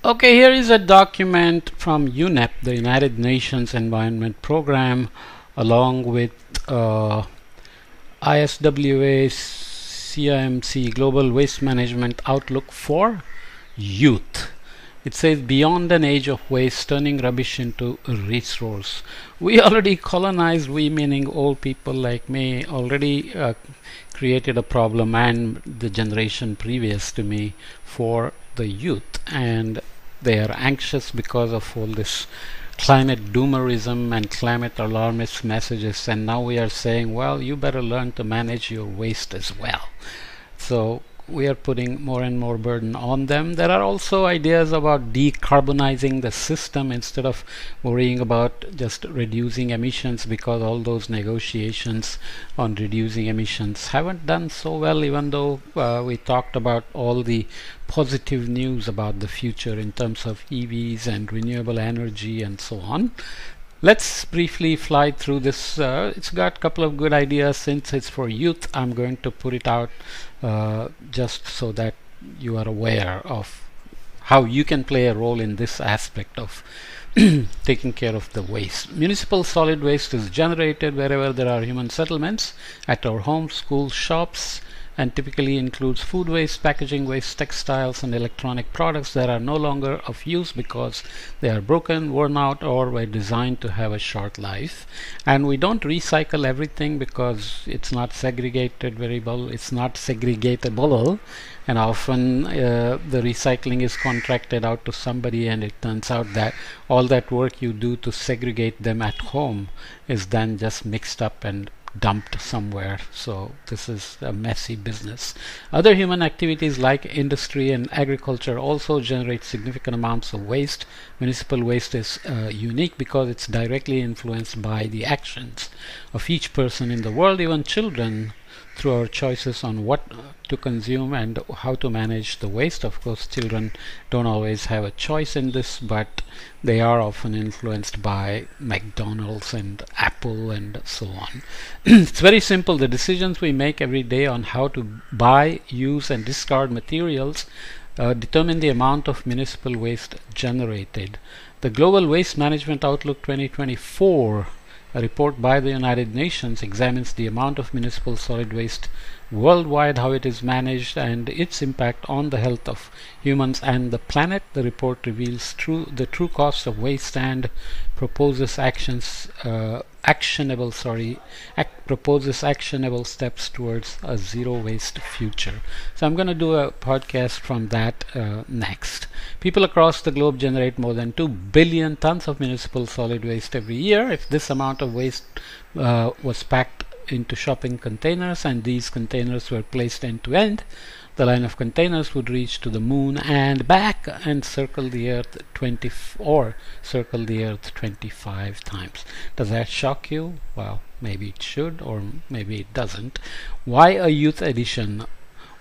Okay, here is a document from UNEP, the United Nations Environment Program, along with ISWA CIMC Global Waste Management Outlook for Youth. It says beyond an age of waste, turning rubbish into a resource. We already colonized, we meaning old people like me, already created a problem, and the generation previous to me, for the youth, and they are anxious because of all this climate doomerism and climate alarmist messages, and now we are saying, well, you better learn to manage your waste as well. So we are putting more and more burden on them. There are also ideas about decarbonizing the system instead of worrying about just reducing emissions, because all those negotiations on reducing emissions haven't done so well, even though we talked about all the positive news about the future in terms of EVs and renewable energy and so on. Let's briefly fly through this. It's got a couple of good ideas. Since it's for youth, I'm going to put it out just so that you are aware of how you can play a role in this aspect of taking care of the waste. Municipal solid waste is generated wherever there are human settlements, at our homes, schools, shops, and typically includes food waste, packaging waste, textiles, and electronic products that are no longer of use because they are broken, worn out, or were designed to have a short life. And we don't recycle everything because it's not segregated very well, it's not segregatable, and often the recycling is contracted out to somebody, and it turns out that all that work you do to segregate them at home is then just mixed up and dumped somewhere. So this is a messy business. Other human activities like industry and agriculture also generate significant amounts of waste. Municipal waste is unique because it's directly influenced by the actions of each person in the world, even children, through our choices on what to consume and how to manage the waste. Of course, children don't always have a choice in this, but they are often influenced by McDonald's and Apple and so on. It's very simple. The decisions we make every day on how to buy, use, and discard materials determine the amount of municipal waste generated. The Global Waste Management Outlook 2024, a report by the United Nations, examines the amount of municipal solid waste worldwide, how it is managed, and its impact on the health of humans and the planet. The report reveals the true cost of waste and proposes actionable steps towards a zero waste future. So I'm going to do a podcast from that next. People across the globe generate more than 2 billion tons of municipal solid waste every year. If this amount of waste was packed into shopping containers and these containers were placed end to end, the line of containers would reach to the moon and back and circle the earth 25 times. Does that shock you? Well, maybe it should, or maybe it doesn't. Why a youth edition?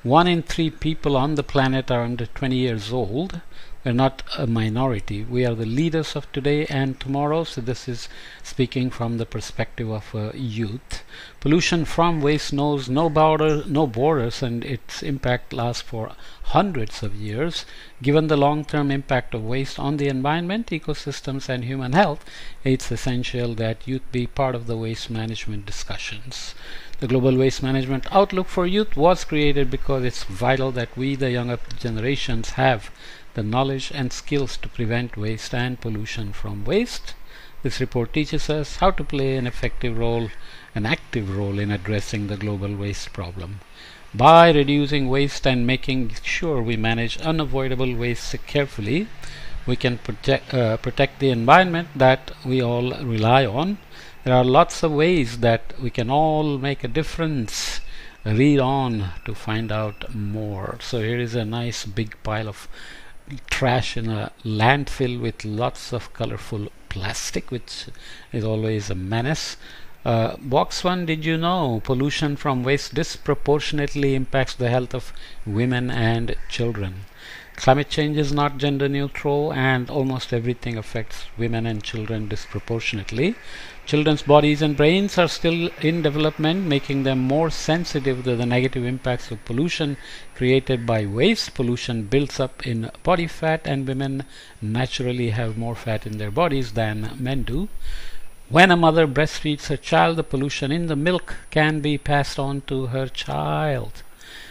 1 in 3 people on the planet are under 20 years old. We're not a minority. We are the leaders of today and tomorrow. So this is speaking from the perspective of youth. Pollution from waste knows no borders, and its impact lasts for hundreds of years. Given the long-term impact of waste on the environment, ecosystems, and human health, it's essential that youth be part of the waste management discussions. The Global Waste Management Outlook for Youth was created because it's vital that we, the younger generations, have the knowledge and skills to prevent waste and pollution from waste. This report teaches us how to play an active role in addressing the global waste problem. By reducing waste and making sure we manage unavoidable waste carefully, we can protect the environment that we all rely on. There are lots of ways that we can all make a difference. Read on to find out more. So here is a nice big pile of trash in a landfill with lots of colorful plastic, which is always a menace. Box 1, did you know pollution from waste disproportionately impacts the health of women and children? Climate change is not gender neutral, and almost everything affects women and children disproportionately. Children's bodies and brains are still in development, making them more sensitive to the negative impacts of pollution created by waste. Pollution builds up in body fat, and women naturally have more fat in their bodies than men do. When a mother breastfeeds her child, the pollution in the milk can be passed on to her child.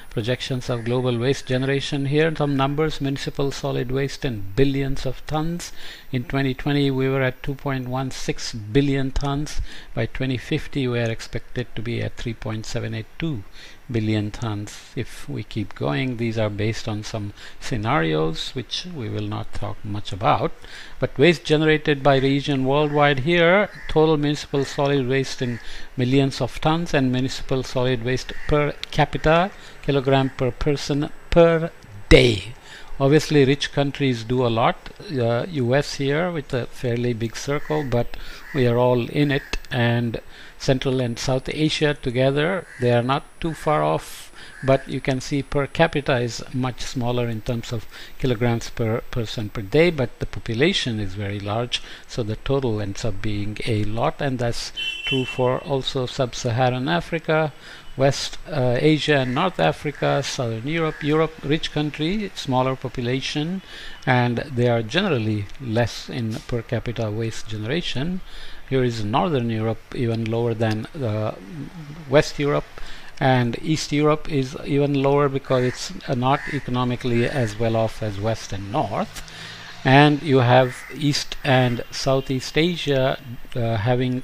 Projections of global waste generation here. Some numbers: municipal solid waste in billions of tons. In 2020 we were at 2.16 billion tons. By 2050 we are expected to be at 3.782 billion tons. If we keep going, these are based on some scenarios which we will not talk much about. But waste generated by region worldwide here: total municipal solid waste in millions of tons, and municipal solid waste per capita, kilogram per person per day. Obviously rich countries do a lot. US here with a fairly big circle, but we are all in it, and Central and South Asia together, they are not too far off, but you can see per capita is much smaller in terms of kilograms per person per day, but the population is very large, so the total ends up being a lot. And that's true for also sub-Saharan Africa, West Asia and North Africa, Southern Europe. Europe, rich country, smaller population, and they are generally less in per capita waste generation. Here is Northern Europe, even lower than West Europe, and East Europe is even lower because it's not economically as well off as West and North. And you have East and Southeast Asia having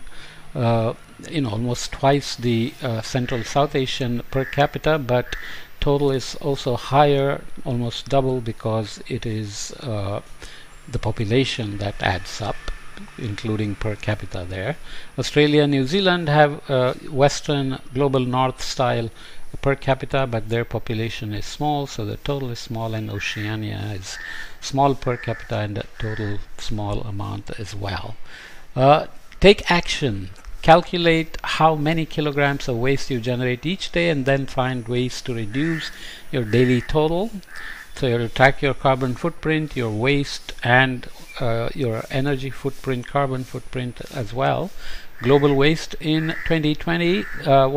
almost twice the Central South Asian per capita, but total is also higher, almost double, because it is the population that adds up, including per capita there. Australia and New Zealand have Western Global North style per capita, but their population is small, so the total is small, and Oceania is small per capita and a total small amount as well. Take action. Calculate how many kilograms of waste you generate each day, and then find ways to reduce your daily total. So you have to track your carbon footprint, your waste, and your energy footprint, carbon footprint as well. Global waste in 2020,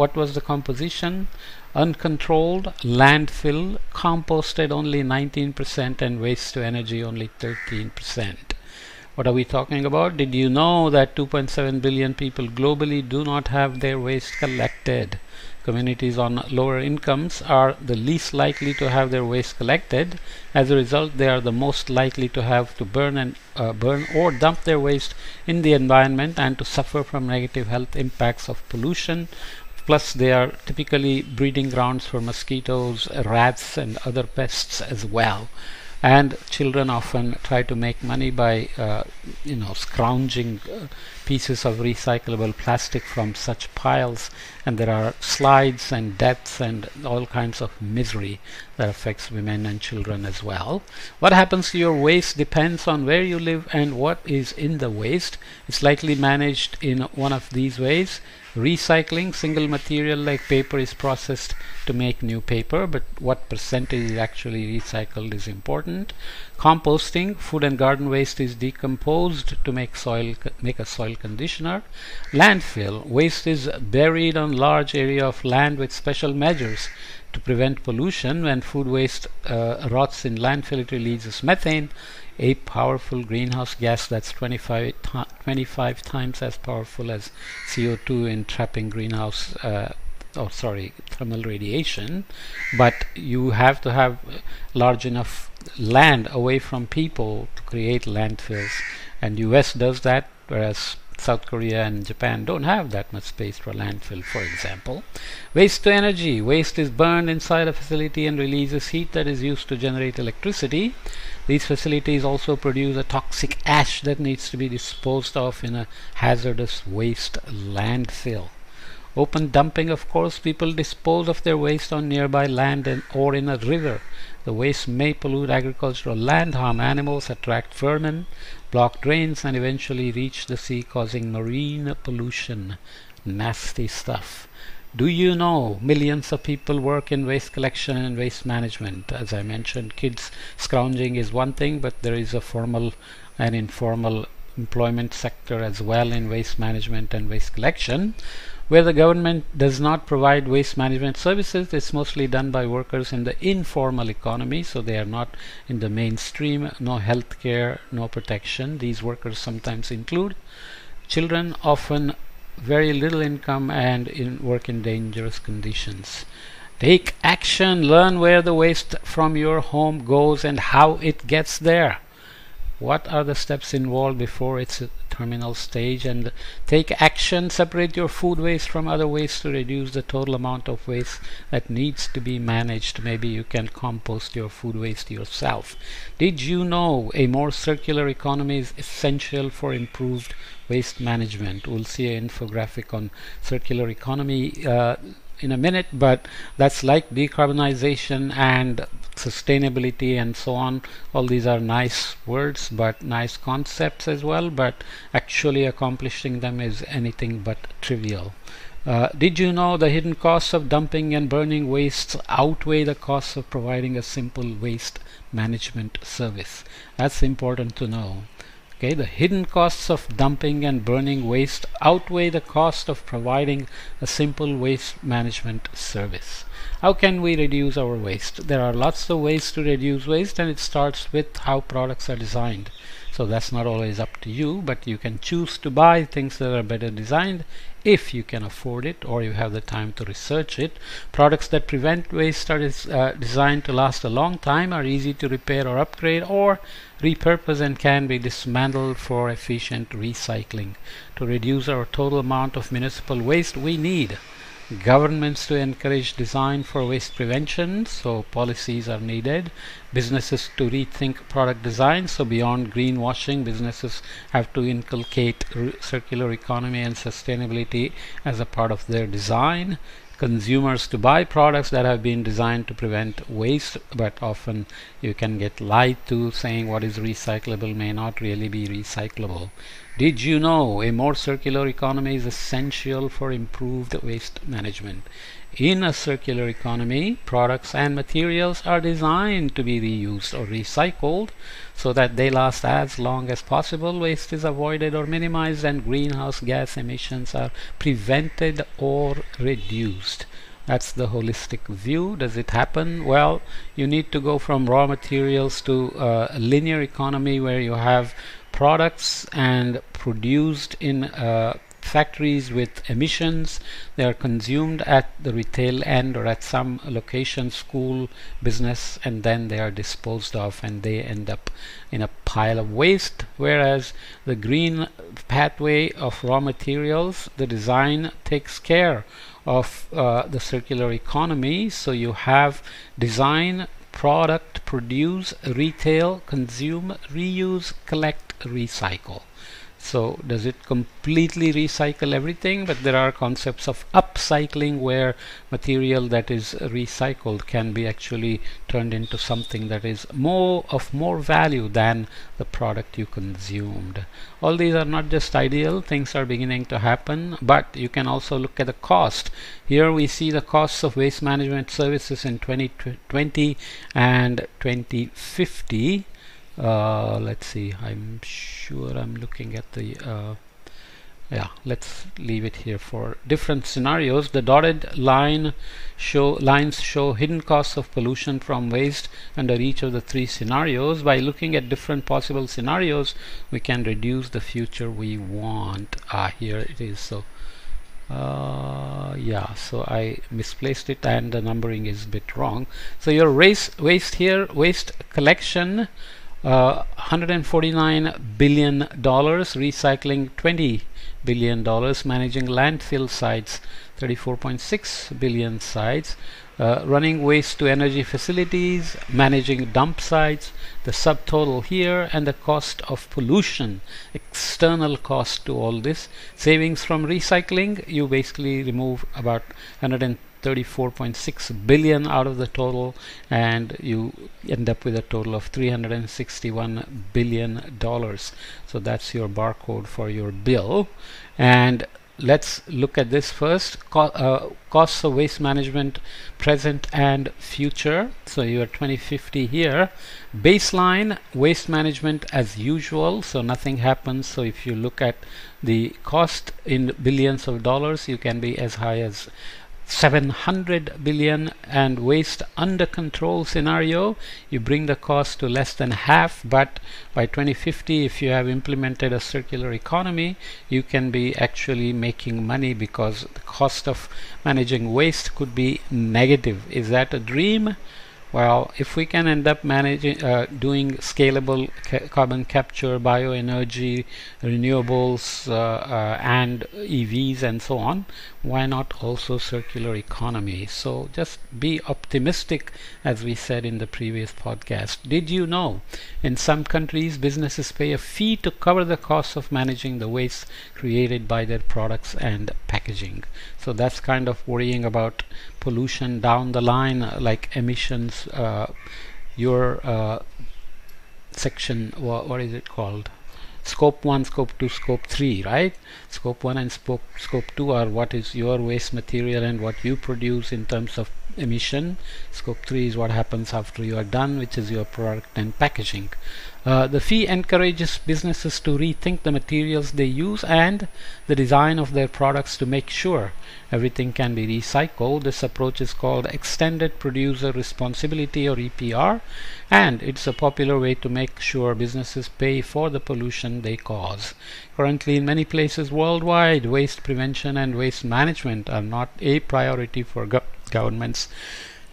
what was the composition? Uncontrolled, landfill, composted only 19%, and waste to energy only 13%. What are we talking about? Did you know that 2.7 billion people globally do not have their waste collected? Communities on lower incomes are the least likely to have their waste collected. As a result, they are the most likely to have to burn or dump their waste in the environment and to suffer from negative health impacts of pollution. Plus, they are typically breeding grounds for mosquitoes, rats, and other pests as well. And children often try to make money by scrounging pieces of recyclable plastic from such piles, and there are slides and deaths and all kinds of misery that affects women and children as well. What happens to your waste depends on where you live and what is in the waste. It's likely managed in one of these ways. Recycling: single material like paper is processed to make new paper, but what percentage is actually recycled is important. Composting: food and garden waste is decomposed to make a soil conditioner. Landfill: waste is buried on large area of land with special measures to prevent pollution. When food waste rots in landfill, it releases methane, a powerful greenhouse gas that's 25 times as powerful as CO2 in trapping thermal radiation. But you have to have large enough land away from people to create landfills, and US does that, whereas South Korea and Japan don't have that much space for landfill, for example. Waste to energy: waste is burned inside a facility and releases heat that is used to generate electricity. These facilities also produce a toxic ash that needs to be disposed of in a hazardous waste landfill. Open dumping: of course, people dispose of their waste on nearby land or in a river. The waste may pollute agricultural land, harm animals, attract vermin, block drains, and eventually reach the sea, causing marine pollution. Nasty stuff. Do you know millions of people work in waste collection and waste management? As I mentioned, kids scrounging is one thing, but there is a formal and informal employment sector as well in waste management and waste collection. Where the government does not provide waste management services, it's mostly done by workers in the informal economy, so they are not in the mainstream. No health care, no protection. These workers sometimes include children, often very little income, and work in dangerous conditions. Take action. Learn where the waste from your home goes and how it gets there. What are the steps involved before its terminal stage? And take action. Separate your food waste from other waste to reduce the total amount of waste that needs to be managed. Maybe you can compost your food waste yourself. Did you know a more circular economy is essential for improved waste management? We'll see an infographic on circular economy in a minute, but that's like decarbonization and sustainability and so on. All these are nice words, but nice concepts as well, but actually accomplishing them is anything but trivial. Did you know the hidden costs of dumping and burning wastes outweigh the costs of providing a simple waste management service? That's important to know. Okay, the hidden costs of dumping and burning waste outweigh the cost of providing a simple waste management service. How can we reduce our waste? There are lots of ways to reduce waste, and it starts with how products are designed. So that's not always up to you, but you can choose to buy things that are better designed if you can afford it or you have the time to research it. Products that prevent waste are designed to last a long time, are easy to repair or upgrade or repurpose, and can be dismantled for efficient recycling. To reduce our total amount of municipal waste, we need governments to encourage design for waste prevention, so policies are needed. Businesses to rethink product design, so beyond greenwashing, businesses have to inculcate circular economy and sustainability as a part of their design. Consumers to buy products that have been designed to prevent waste, but often you can get lied to, saying what is recyclable may not really be recyclable. Did you know a more circular economy is essential for improved waste management? In a circular economy, products and materials are designed to be reused or recycled so that they last as long as possible. Waste is avoided or minimized, and greenhouse gas emissions are prevented or reduced. That's the holistic view. Does it happen? Well, you need to go from raw materials to a linear economy where you have products and produced in factories with emissions. They are consumed at the retail end or at some location, school, business, and then they are disposed of and they end up in a pile of waste. Whereas the green pathway of raw materials, the design takes care of the circular economy. So you have design, product, produce, retail, consume, reuse, collect, recycle. So does it completely recycle everything? But there are concepts of upcycling where material that is recycled can be actually turned into something that is of more value than the product you consumed. All these are not just ideal, things are beginning to happen, but you can also look at the cost. Here we see the costs of waste management services in 2020 and 2050. Let's see, I'm sure I'm looking at the yeah, let's leave it here for different scenarios. The dotted lines show hidden costs of pollution from waste under each of the three scenarios. By looking at different possible scenarios, we can reduce the future we want. Here it is. So yeah, so I misplaced it and the numbering is a bit wrong. So your waste here, waste collection, $149 billion, recycling $20 billion, managing landfill sites, 34.6 billion sites, running waste to energy facilities, managing dump sites, the subtotal here, and the cost of pollution, external cost to all this. Savings from recycling, you basically remove about 134.6 billion out of the total, and you end up with a total of $361 billion. So that's your barcode for your bill. And let's look at this first. Costs of waste management, present and future. So your 2050 here. Baseline waste management as usual, so nothing happens. So if you look at the cost in billions of dollars, you can be as high as 700 billion. And waste under control scenario, you bring the cost to less than half, but by 2050, if you have implemented a circular economy, you can be actually making money because the cost of managing waste could be negative. Is that a dream? Well, if we can end up managing, doing scalable carbon capture, bioenergy, renewables, and EVs and so on, why not also circular economy? So just be optimistic, as we said in the previous podcast. Did you know in some countries businesses pay a fee to cover the costs of managing the waste created by their products and packaging? So that's kind of worrying about pollution down the line, like emissions. Your section, what is it called? Scope 1, Scope 2, Scope 3, right? Scope 1 and Scope 2 are what is your waste material and what you produce in terms of emission. Scope 3 is what happens after you are done, which is your product and packaging. The fee encourages businesses to rethink the materials they use and the design of their products to make sure everything can be recycled. This approach is called Extended Producer Responsibility, or EPR, and it's a popular way to make sure businesses pay for the pollution they cause. Currently, in many places worldwide, waste prevention and waste management are not a priority for governments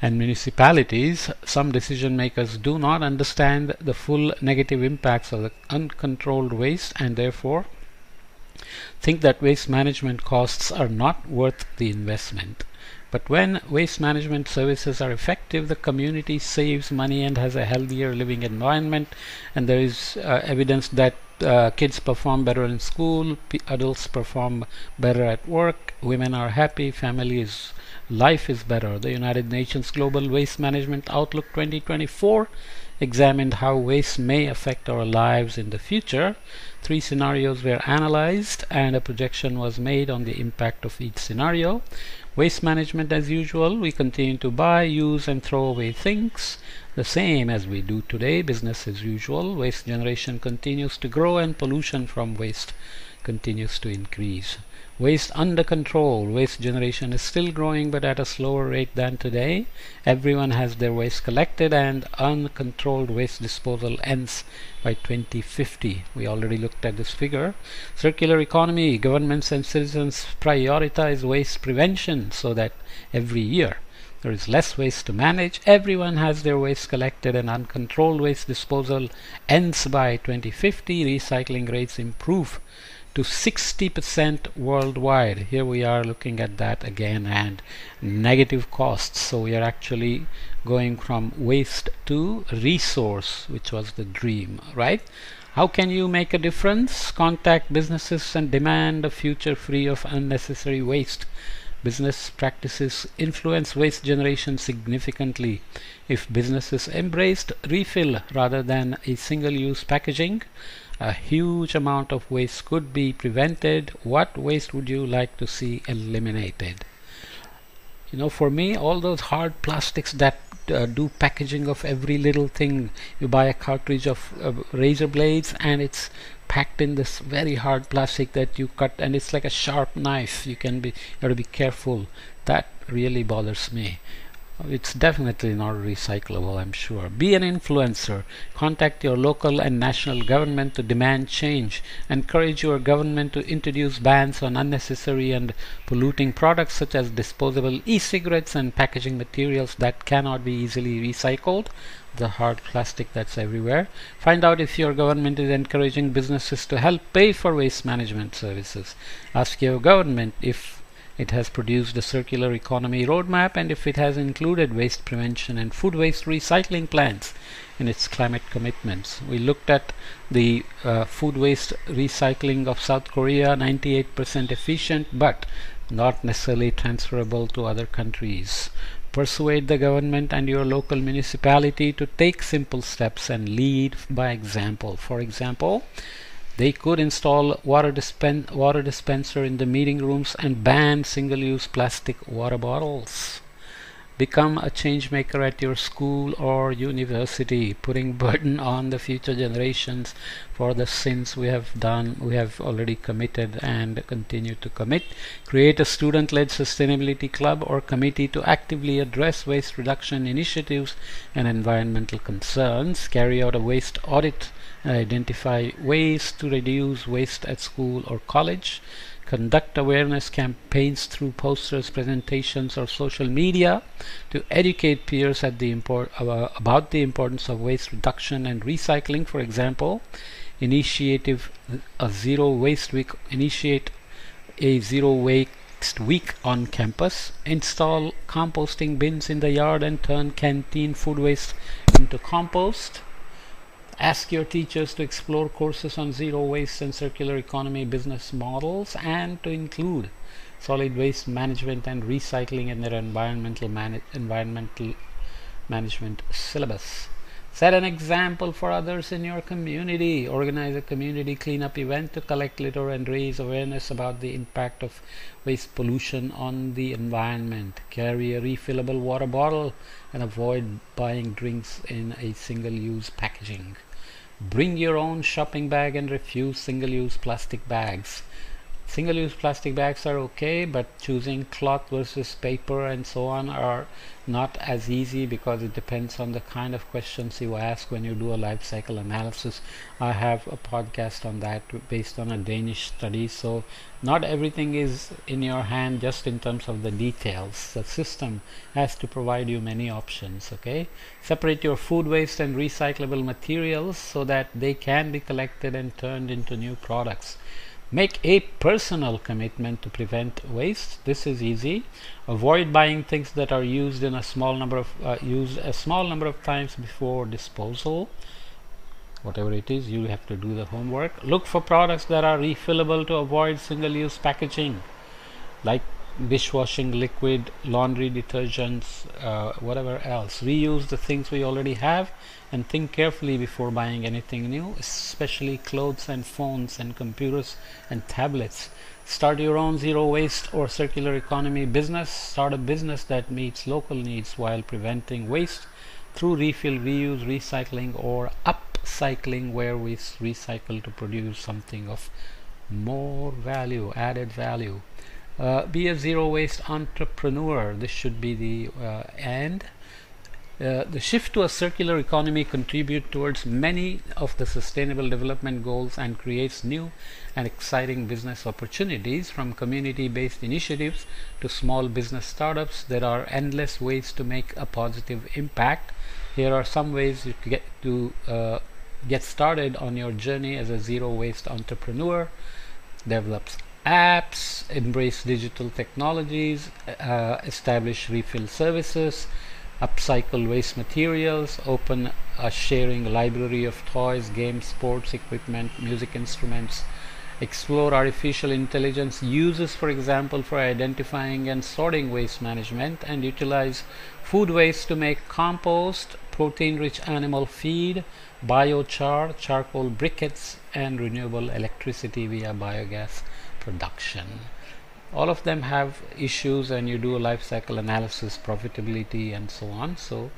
and municipalities. Some decision makers do not understand the full negative impacts of the uncontrolled waste and therefore think that waste management costs are not worth the investment. But when waste management services are effective, the community saves money and has a healthier living environment, and there is evidence that kids perform better in school, adults perform better at work, women are happy, life is better. The United Nations Global Waste Management Outlook 2024 examined how waste may affect our lives in the future. 3 scenarios were analyzed and a projection was made on the impact of each scenario. Waste management as usual, we continue to buy, use and throw away things the same as we do today. Business as usual. Waste generation continues to grow and pollution from waste continues to increase. Waste under control. Waste generation is still growing but at a slower rate than today. Everyone has their waste collected and uncontrolled waste disposal ends by 2050. We already looked at this figure. Circular economy. Governments and citizens prioritize waste prevention so that every year there is less waste to manage. Everyone has their waste collected and uncontrolled waste disposal ends by 2050. Recycling rates improve to 60% worldwide. Here we are looking at that again, and negative costs. So we are actually going from waste to resource, which was the dream, right? How can you make a difference? Contact businesses and demand a future free of unnecessary waste. Business practices influence waste generation significantly. If businesses embraced refill rather than a single-use packaging, a huge amount of waste could be prevented. What waste would you like to see eliminated? You know, for me, all those hard plastics that do packaging of every little thing. You buy a cartridge of razor blades and it's packed in this very hard plastic that you cut, and it's like a sharp knife. You have to be careful. That really bothers me. It's definitely not recyclable, I'm sure. Be an influencer. Contact your local and national government to demand change. Encourage your government to introduce bans on unnecessary and polluting products such as disposable e-cigarettes and packaging materials that cannot be easily recycled. The hard plastic that's everywhere. Find out if your government is encouraging businesses to help pay for waste management services. Ask your government if it has produced a circular economy roadmap and if it has included waste prevention and food waste recycling plans in its climate commitments. We looked at the food waste recycling of South Korea, 98% efficient but not necessarily transferable to other countries. Persuade the government and your local municipality to take simple steps and lead by example. For example, They could install water dispenser in the meeting rooms and ban single-use plastic water bottles. Become a change maker at your school or university, putting burden on the future generations for the sins we have already committed and continue to commit. Create a student-led sustainability club or committee to actively address waste reduction initiatives and environmental concerns. Carry out a waste audit and identify ways to reduce waste at school or college. Conduct awareness campaigns through posters, presentations, or social media to educate peers at about the importance of waste reduction and recycling. For example, initiate a zero waste week on campus. Install composting bins in the yard and turn canteen food waste into compost. Ask your teachers to explore courses on zero waste and circular economy business models, and to include solid waste management and recycling in their environmental management syllabus. Set an example for others in your community. Organize a community cleanup event to collect litter and raise awareness about the impact of waste pollution on the environment. Carry a refillable water bottle and avoid buying drinks in a single-use packaging. Bring your own shopping bag and refuse single-use plastic bags. Single-use plastic bags are okay, but choosing cloth versus paper and so on are not as easy, because it depends on the kind of questions you ask when you do a life cycle analysis. I have a podcast on that based on a Danish study, so not everything is in your hand just in terms of the details. The system has to provide you many options. Okay, separate your food waste and recyclable materials so that they can be collected and turned into new products. Make a personal commitment to prevent waste. This is easy. Avoid buying things that are used a small number of times before disposal. Whatever it is, you have to do the homework. Look for products that are refillable to avoid single-use packaging, like dishwashing liquid, laundry detergents, whatever else. Reuse the things we already have, and think carefully before buying anything new, especially clothes and phones and computers and tablets. Start your own zero waste or circular economy business. Start a business that meets local needs while preventing waste through refill, reuse, recycling, or upcycling, where we recycle to produce something of more value, added value. Be a zero waste entrepreneur. This should be the shift to a circular economy contributes towards many of the sustainable development goals and creates new and exciting business opportunities. From community-based initiatives to small business startups, there are endless ways to make a positive impact. Here are some ways you get started on your journey as a zero waste entrepreneur. Develop apps, embrace digital technologies, establish refill services, upcycle waste materials, open a sharing library of toys, games, sports equipment, music instruments, explore artificial intelligence uses, for example, for identifying and sorting waste management, and utilize food waste to make compost, protein-rich animal feed, biochar, charcoal briquettes, and renewable electricity via biogas production. All of them have issues, and you do a life cycle analysis, profitability, and so on. So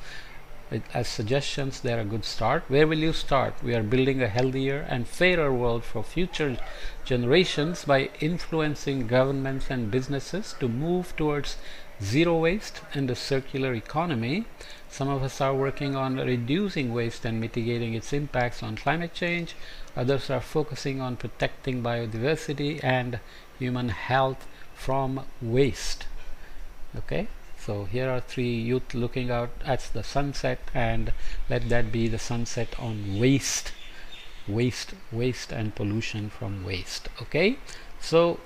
as suggestions, they're a good start. Where will you start? We are building a healthier and fairer world for future generations by influencing governments and businesses to move towards zero waste and a circular economy. Some of us are working on reducing waste and mitigating its impacts on climate change. Others are focusing on protecting biodiversity and human health from waste. Okay, so here are three youth looking out at the sunset, and let that be the sunset on waste and pollution from waste. Okay, so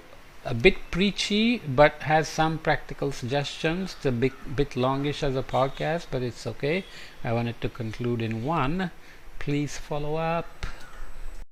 a bit preachy but has some practical suggestions. It's a bit longish as a podcast, but it's okay. I wanted to conclude in one. Please follow up.